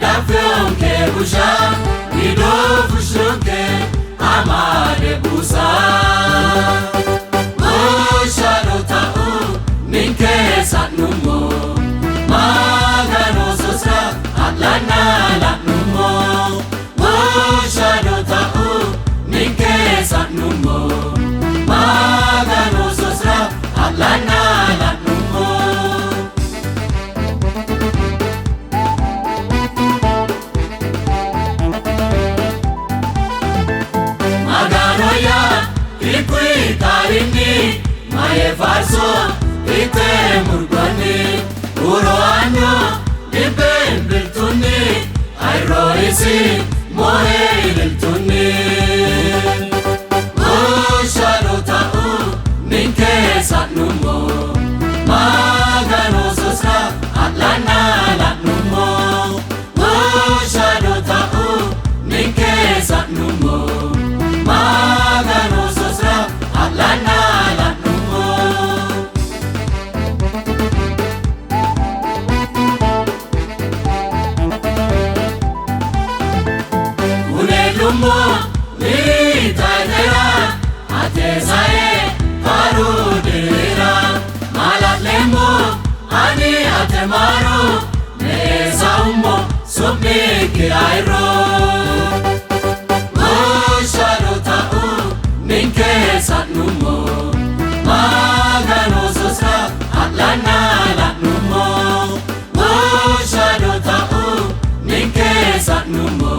dafyom ke busha ido fushuke amade busa woshshaado ta'u ninke satnumo magano sosra atlana latnumo woshshaado ta'u ninke satnumo magano sosra atlana latnumo magano ya ikwi karini maye farso yite murgani uroanyo iben biltuni ayroisi mohe biltuni woshshaado ta'u ninke satnumo magano sosra atlana latnumo woshshaado ta'u ninke satnumo magano sosra atlana latnumo unelumo ni taitera atesae karudera malatlemo ani atemaro nesaumo subni kirairo woshshaado ta'u ninke satnumo magano sosra atlana latnumo woshshaado ta'u ninke satnumo